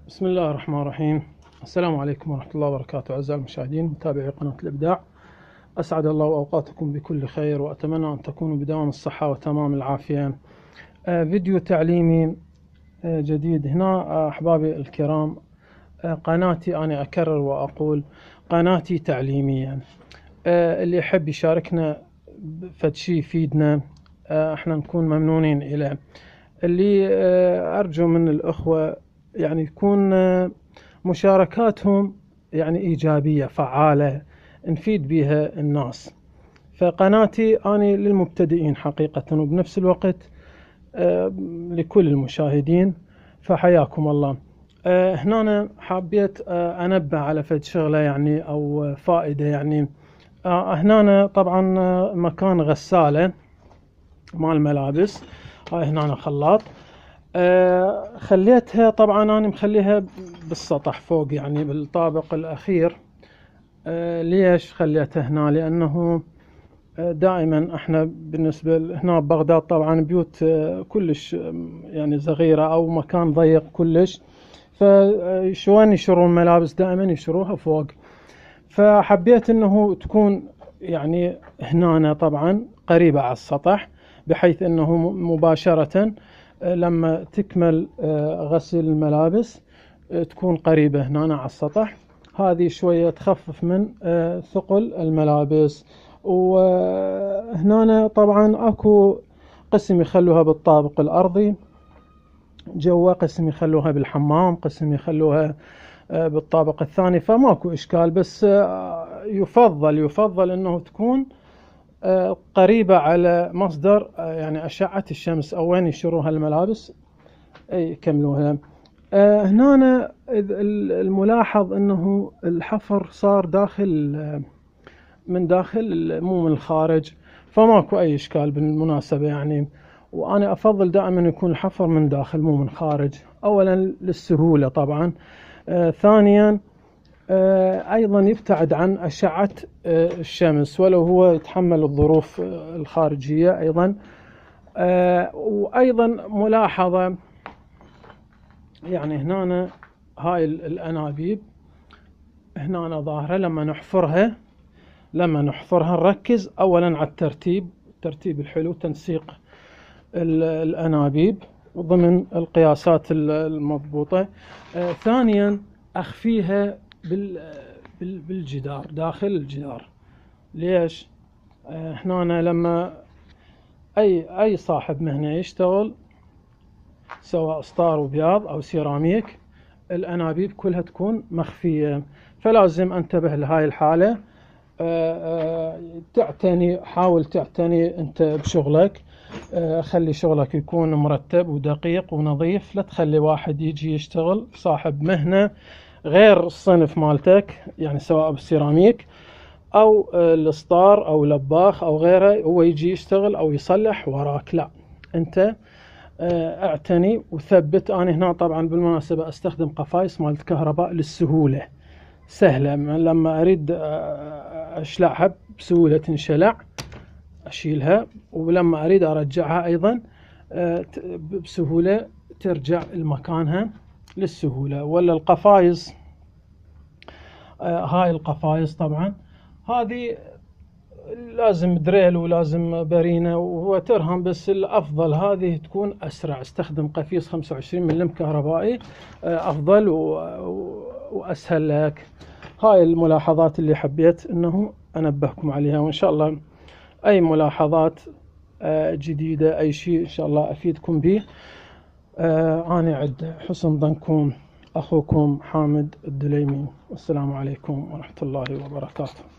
بسم الله الرحمن الرحيم. السلام عليكم ورحمة الله وبركاته. أعزائي المشاهدين متابعي قناة الإبداع، أسعد الله أوقاتكم بكل خير، وأتمنى أن تكونوا بدوام الصحة وتمام العافية. فيديو تعليمي جديد هنا أحبابي الكرام. قناتي أنا أكرر وأقول قناتي تعليمية. اللي يحب يشاركنا فد شي يفيدنا احنا نكون ممنونين إليه. اللي أرجو من الأخوة يعني يكون مشاركاتهم يعني إيجابية فعالة نفيد بها الناس. فقناتي أنا للمبتدئين حقيقة، وبنفس الوقت لكل المشاهدين، فحياكم الله. هنا أنا حبيت أنبه على فد شغلة يعني أو فائدة. يعني هنا أنا طبعا مكان غسالة مال ملابس، هاي هنا خلاط. خليتها طبعا أنا مخليها بالسطح فوق يعني بالطابق الأخير. ليش خليتها هنا؟ لأنه دائما احنا بالنسبة هنا ببغداد طبعا بيوت كلش يعني صغيرة أو مكان ضيق كلش، فشوان يشرون ملابس دائما يشروها فوق. فحبيت انه تكون يعني هنا طبعا قريبة على السطح، بحيث انه مباشرة لما تكمل غسل الملابس تكون قريبة هنا على السطح. هذه شوية تخفف من ثقل الملابس. وهنا طبعا اكو قسم يخلوها بالطابق الارضي جوا، قسم يخلوها بالحمام، قسم يخلوها بالطابق الثاني، فماكو اشكال. بس يفضل انه تكون قريبة على مصدر يعني أشعة الشمس أو وين يشروها الملابس يكملوها. هنا الملاحظ أنه الحفر صار داخل من داخل مو من الخارج، فماكو أي إشكال بالمناسبة يعني. وأنا أفضل دائما يكون الحفر من داخل مو من خارج، أولا للسهولة طبعا، ثانيا أيضا يبتعد عن أشعة الشمس ولو هو يتحمل الظروف الخارجية أيضا. وأيضا ملاحظة يعني هنا هاي الأنابيب هنا ظاهرة لما نحفرها نركز أولا على الترتيب الحلو، تنسيق الأنابيب ضمن القياسات المضبوطة. ثانيا أخفيها بالجدار داخل الجدار. ليش؟ هنا لما أي صاحب مهنة يشتغل سواء اسطار وبياض أو سيراميك، الأنابيب كلها تكون مخفية، فلازم انتبه لهاي الحالة. حاول تعتني أنت بشغلك، خلي شغلك يكون مرتب ودقيق ونظيف، لا تخلي واحد يجي يشتغل صاحب مهنة غير الصنف مالتك، يعني سواء بالسيراميك أو الاسطار أو لباخ أو غيره، هو يجي يشتغل أو يصلح وراك. لا، أنت اعتني وثبت. أنا هنا طبعا بالمناسبة أستخدم قفايس مالت كهرباء للسهولة، سهلة لما أريد أشلعها بسهولة تنشلع أشيلها، ولما أريد أرجعها أيضا بسهولة ترجع لمكانها للسهولة. ولا القفايز، هاي القفايز طبعا هذه لازم دريل ولازم برينة وهو ترهم، بس الأفضل هذه تكون أسرع. استخدم قفيز 25 ملم كهربائي أفضل وأسهل لك. هاي الملاحظات اللي حبيت أنه أنبهكم عليها، وإن شاء الله أي ملاحظات جديدة أي شيء إن شاء الله أفيدكم به. أنا عند حسن ظنكم، أخوكم حامد الدليمي، والسلام عليكم ورحمة الله وبركاته.